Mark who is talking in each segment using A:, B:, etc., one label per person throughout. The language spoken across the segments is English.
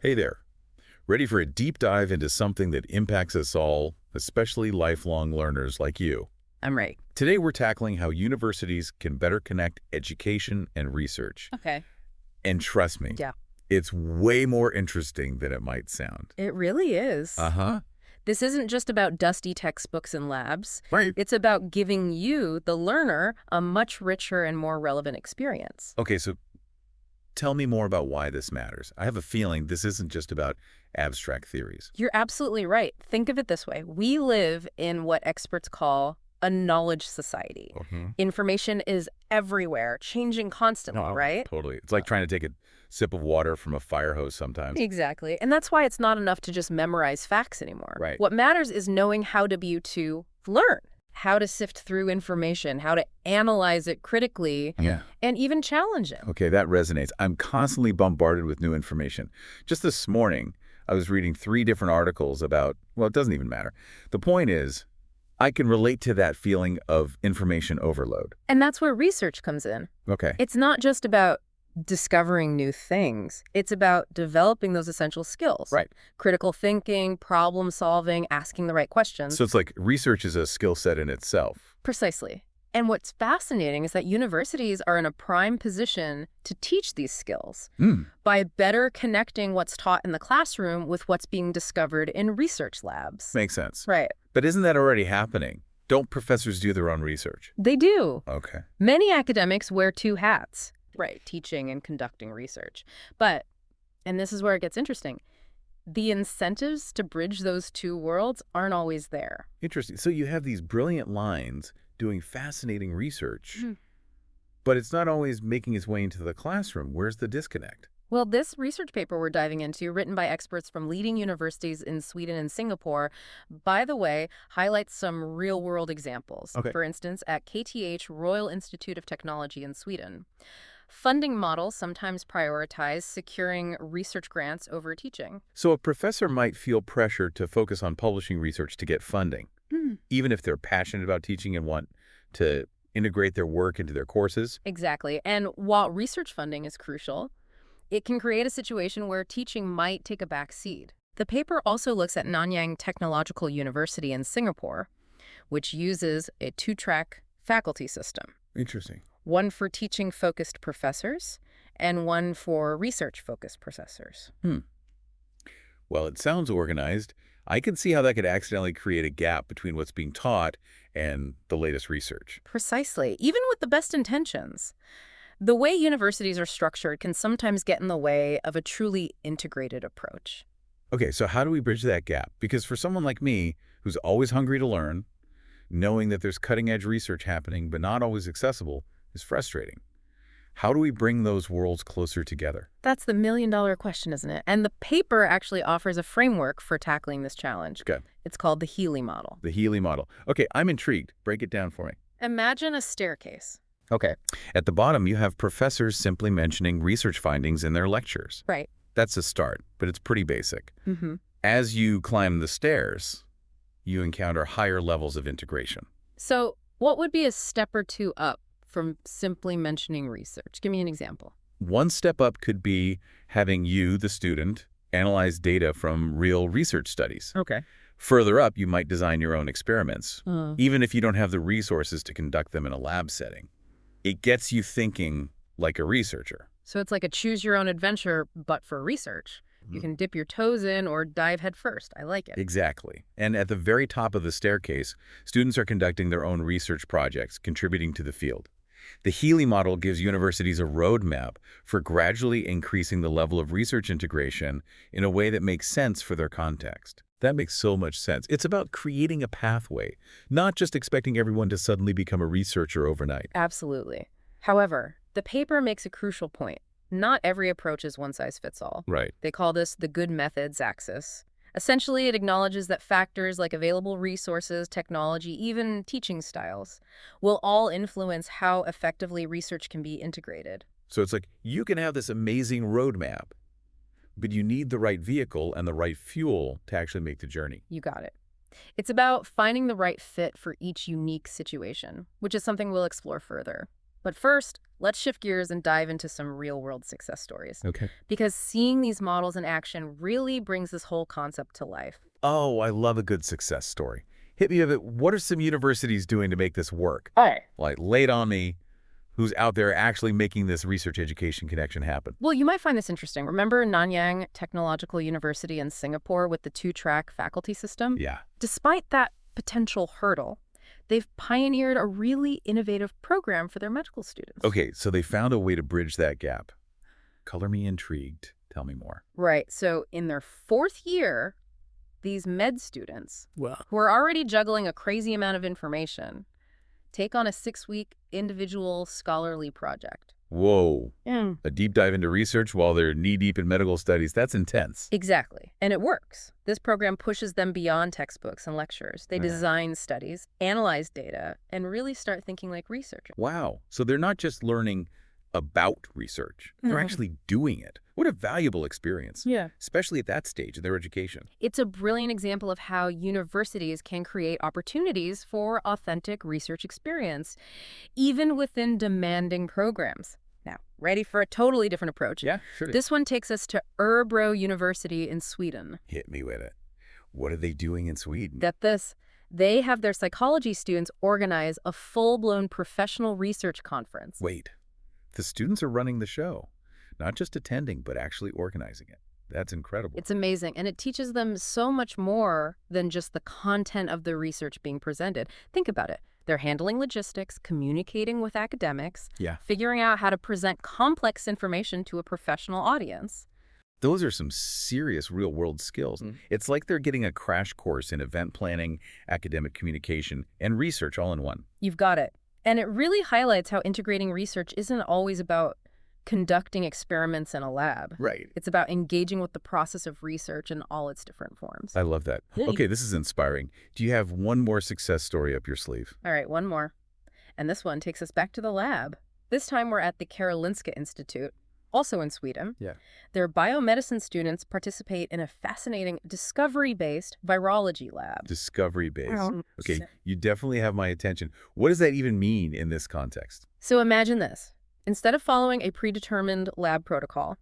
A: Hey there. Ready for a deep dive into something that impacts us all, especially lifelong learners like you?
B: I'm right.
A: Today we're tackling how universities can better connect education and research.
B: Okay.
A: And trust me,
B: Yeah.
A: it's way more interesting than it might sound.
B: It really is.
A: Uh-huh.
B: This isn't just about dusty textbooks and labs.
A: Right.
B: It's about giving you, the learner, a much richer and more relevant experience.
A: Okay, so tell me more about why this matters. I have a feeling this isn't just about abstract theories.
B: You're absolutely right. Think of it this way. We live in what experts call a knowledge society. Information is everywhere, changing constantly,
A: Oh,
B: right?
A: totally. It's like trying to take a sip of water from a fire hose sometimes.
B: Exactly. And that's why it's not enough to just memorize facts anymore.
A: Right.
B: What matters is knowing how to learn, how to sift through information, how to analyze it critically,
A: Yeah.
B: and even challenge it.
A: Okay, that resonates. I'm constantly bombarded with new information. Just this morning, I was reading 3 different articles about, well, it doesn't even matter. The point is, I can relate to that feeling of information overload.
B: And that's where research comes in.
A: Okay.
B: It's not just about discovering new things. It's about developing those essential skills.
A: Right.
B: Critical thinking, problem solving, asking the right questions.
A: So it's like research is a skill set in itself.
B: Precisely. And what's fascinating is that universities are in a prime position to teach these skills by better connecting what's taught in the classroom with what's being discovered in research labs.
A: Makes sense.
B: Right.
A: But isn't that already happening? Don't professors do their own research?
B: They do.
A: Okay.
B: Many academics wear 2 hats. Right, teaching and conducting research. But, and this is where it gets interesting, the incentives to bridge those 2 worlds aren't always there.
A: Interesting. So you have these brilliant lines doing fascinating research, but it's not always making its way into the classroom. Where's the disconnect?
B: Well, this research paper we're diving into, written by experts from leading universities in Sweden and Singapore, by the way, highlights some real-world examples.
A: Okay.
B: For instance, at KTH, Royal Institute of Technology in Sweden. Funding models sometimes prioritize securing research grants over teaching.
A: So a professor might feel pressure to focus on publishing research to get funding, even if they're passionate about teaching and want to integrate their work into their courses.
B: Exactly. And while research funding is crucial, it can create a situation where teaching might take a back seat. The paper also looks at Nanyang Technological University in Singapore, which uses a 2-track faculty system.
A: Interesting.
B: One for teaching-focused professors and one for research-focused professors.
A: Well, it sounds organized. I can see how that could accidentally create a gap between what's being taught and the latest research.
B: Precisely, even with the best intentions. The way universities are structured can sometimes get in the way of a truly integrated approach.
A: Okay, so how do we bridge that gap? Because for someone like me, who's always hungry to learn, knowing that there's cutting-edge research happening but not always accessible is frustrating. How do we bring those worlds closer together?
B: That's the million-dollar question, isn't it? And the paper actually offers a framework for tackling this challenge.
A: Okay.
B: It's called the Healey model.
A: The Healey model. Okay, I'm intrigued. Break it down for me.
B: Imagine a staircase.
A: Okay. At the bottom, you have professors simply mentioning research findings in their lectures.
B: Right.
A: That's a start, but it's pretty basic. As you climb the stairs, you encounter higher levels of integration.
B: So what would be a step or 2 up from simply mentioning research? Give me an example.
A: One step up could be having you, the student, analyze data from real research studies.
B: Okay.
A: Further up, you might design your own experiments, even if you don't have the resources to conduct them in a lab setting. It gets you thinking like a researcher.
B: So it's like a choose-your-own-adventure, but for research. You can dip your toes in or dive headfirst. I like it.
A: Exactly. And at the very top of the staircase, students are conducting their own research projects, contributing to the field. The Healey model gives universities a roadmap for gradually increasing the level of research integration in a way that makes sense for their context. That makes so much sense. It's about creating a pathway, not just expecting everyone to suddenly become a researcher overnight.
B: Absolutely. However, the paper makes a crucial point. Not every approach is one size fits all.
A: Right.
B: They call this the good methods axis. Essentially, it acknowledges that factors like available resources, technology, even teaching styles, will all influence how effectively research can be integrated.
A: So it's like you can have this amazing roadmap, but you need the right vehicle and the right fuel to actually make the journey.
B: You got it. It's about finding the right fit for each unique situation, which is something we'll explore further. But first, let's shift gears and dive into some real-world success stories.
A: Okay.
B: Because seeing these models in action really brings this whole concept to life.
A: Oh, I love a good success story. Hit me with it. What are some universities doing to make this work?
B: Hey.
A: Like, lay it on me. Who's out there actually making this research education connection happen?
B: Well, you might find this interesting. Remember Nanyang Technological University in Singapore with the two-track faculty system?
A: Yeah.
B: Despite that potential hurdle, they've pioneered a really innovative program for their medical students.
A: Okay, so they found a way to bridge that gap. Color me intrigued. Tell me more.
B: Right. So in their fourth year, these med students,
A: Well,
B: who are already juggling a crazy amount of information, take on a 6-week individual scholarly project.
A: whoa. A deep dive into research while they're knee-deep in medical studies. That's intense.
B: Exactly. And it works. This program pushes them beyond textbooks and lectures. They
A: Yeah.
B: design studies, analyze data, and really start thinking like researchers.
A: Wow. So they're not just learning about research. They're
B: Mhm.
A: actually doing it. What a valuable experience.
B: Yeah.
A: Especially at that stage of their education.
B: It's a brilliant example of how universities can create opportunities for authentic research experience, even within demanding programs. Now, ready for a totally different approach?
A: Yeah, sure.
B: This one takes us to Örebro University in Sweden.
A: Hit me with it. What are they doing in Sweden?
B: Get this. They have their psychology students organize a full-blown professional research conference.
A: Wait. The students are running the show. Not just attending, but actually organizing it. That's incredible.
B: It's amazing, and it teaches them so much more than just the content of the research being presented. Think about it. They're handling logistics, communicating with academics,
A: Yeah.
B: figuring out how to present complex information to a professional audience.
A: Those are some serious real-world skills. It's like they're getting a crash course in event planning, academic communication, and research all in one.
B: You've got it. And it really highlights how integrating research isn't always about conducting experiments in a lab.
A: Right.
B: It's about engaging with the process of research in all its different forms.
A: I love that. Okay, this is inspiring. Do you have one more success story up your sleeve?
B: All right, one more. And this one takes us back to the lab. This time we're at the Karolinska Institute, also in Sweden.
A: Yeah.
B: Their biomedicine students participate in a fascinating discovery-based virology lab.
A: Discovery-based. Okay, you definitely have my attention. What does that even mean in this context?
B: So imagine this. Instead of following a predetermined lab protocol,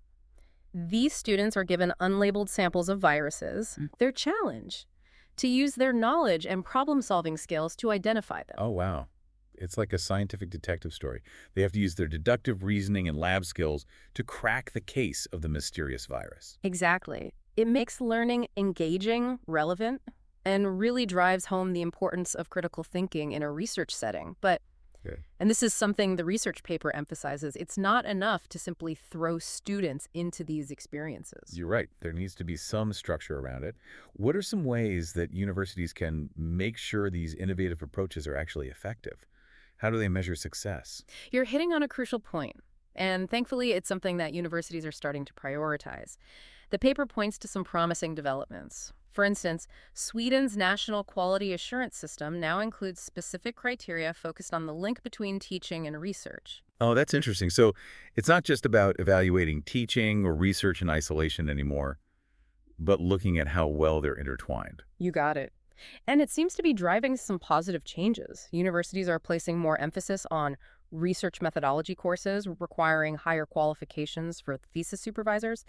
B: these students are given unlabeled samples of viruses. They're challenged to use their knowledge and problem-solving skills to identify them.
A: Oh, wow. It's like a scientific detective story. They have to use their deductive reasoning and lab skills to crack the case of the mysterious virus.
B: Exactly. It makes learning engaging, relevant, and really drives home the importance of critical thinking in a research setting. But and this is something the research paper emphasizes, it's not enough to simply throw students into these experiences.
A: You're right. There needs to be some structure around it. What are some ways that universities can make sure these innovative approaches are actually effective? How do they measure success?
B: You're hitting on a crucial point, and thankfully it's something that universities are starting to prioritize. The paper points to some promising developments. For instance, Sweden's national quality assurance system now includes specific criteria focused on the link between teaching and research.
A: Oh, that's interesting. So it's not just about evaluating teaching or research in isolation anymore, but looking at how well they're intertwined.
B: You got it. And it seems to be driving some positive changes. Universities are placing more emphasis on research methodology courses, requiring higher qualifications for thesis supervisors,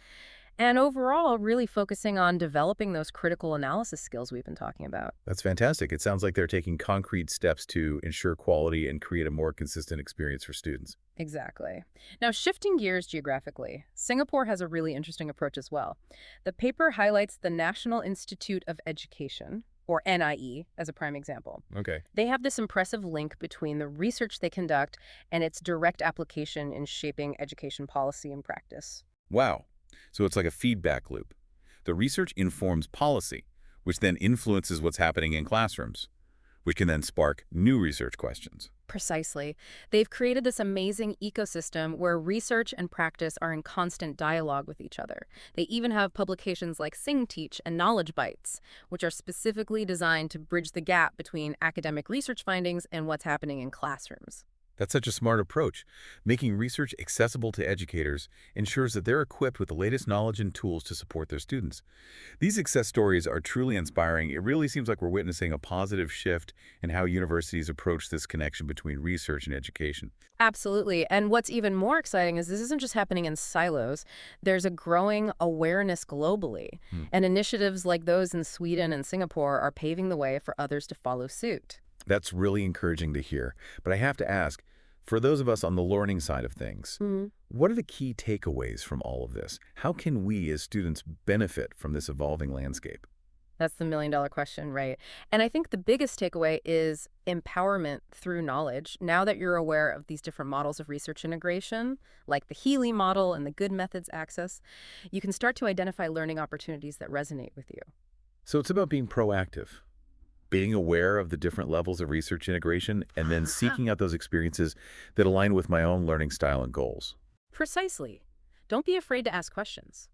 B: and overall really focusing on developing those critical analysis skills we've been talking about.
A: That's fantastic. It sounds like they're taking concrete steps to ensure quality and create a more consistent experience for students.
B: Exactly. Now, shifting gears geographically, Singapore has a really interesting approach as well. The paper highlights the National Institute of Education, or NIE, as a prime example.
A: Okay.
B: They have this impressive link between the research they conduct and its direct application in shaping education policy and practice.
A: Wow. So it's like a feedback loop. The research informs policy, which then influences what's happening in classrooms, which can then spark new research questions.
B: Precisely. They've created this amazing ecosystem where research and practice are in constant dialogue with each other. They even have publications like Sing Teach and Knowledge Bites, which are specifically designed to bridge the gap between academic research findings and what's happening in classrooms.
A: That's such a smart approach. Making research accessible to educators ensures that they're equipped with the latest knowledge and tools to support their students. These success stories are truly inspiring. It really seems like we're witnessing a positive shift in how universities approach this connection between research and education.
B: Absolutely. And what's even more exciting is this isn't just happening in silos. There's a growing awareness globally.
A: Hmm.
B: And initiatives like those in Sweden and Singapore are paving the way for others to follow suit.
A: That's really encouraging to hear. But I have to ask, for those of us on the learning side of things, what are the key takeaways from all of this? How can we as students benefit from this evolving landscape?
B: That's the million-dollar question, right? And I think the biggest takeaway is empowerment through knowledge. Now that you're aware of these different models of research integration, like the Healey model and the good methods axis, you can start to identify learning opportunities that resonate with you.
A: So it's about being proactive, being aware of the different levels of research integration, and then seeking out those experiences that align with my own learning style and goals.
B: Precisely. Don't be afraid to ask questions.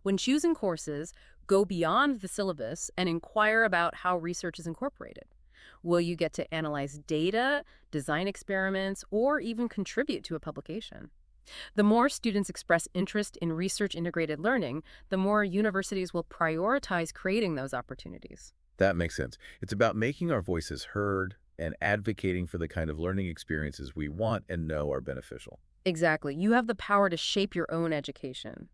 B: When choosing courses, go beyond the syllabus and inquire about how research is incorporated. Will you get to analyze data, design experiments, or even contribute to a publication? The more students express interest in research-integrated learning, the more universities will prioritize creating those opportunities.
A: That makes sense. It's about making our voices heard and advocating for the kind of learning experiences we want and know are beneficial.
B: Exactly. You have the power to shape your own education.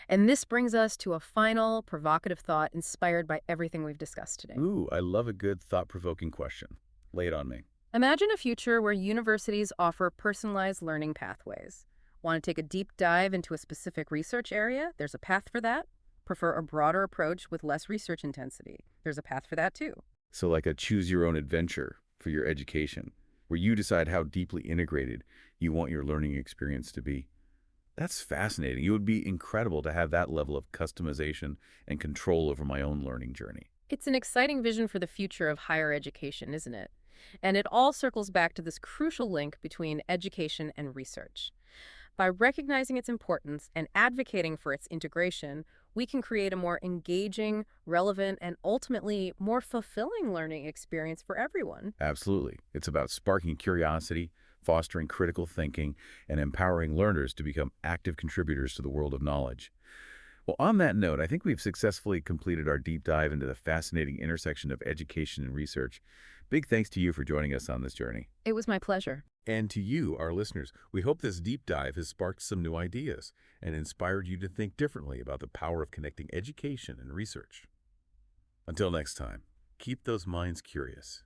B: And this brings us to a final, provocative thought inspired by everything we've discussed today.
A: Ooh, I love a good thought-provoking question. Lay it on me.
B: Imagine a future where universities offer personalized learning pathways. Want to take a deep dive into a specific research area? There's a path for that. Prefer a broader approach with less research intensity? There's a path for that too.
A: So like a choose-your-own adventure for your education, where you decide how deeply integrated you want your learning experience to be. That's fascinating. It would be incredible to have that level of customization and control over my own learning journey.
B: It's an exciting vision for the future of higher education, isn't it? And it all circles back to this crucial link between education and research. By recognizing its importance and advocating for its integration, we can create a more engaging, relevant, and ultimately more fulfilling learning experience for everyone.
A: Absolutely. It's about sparking curiosity, fostering critical thinking, and empowering learners to become active contributors to the world of knowledge. Well, on that note, I think we've successfully completed our deep dive into the fascinating intersection of education and research. Big thanks to you for joining us on this journey.
B: It was my pleasure.
A: And to you, our listeners, we hope this deep dive has sparked some new ideas and inspired you to think differently about the power of connecting education and research. Until next time, keep those minds curious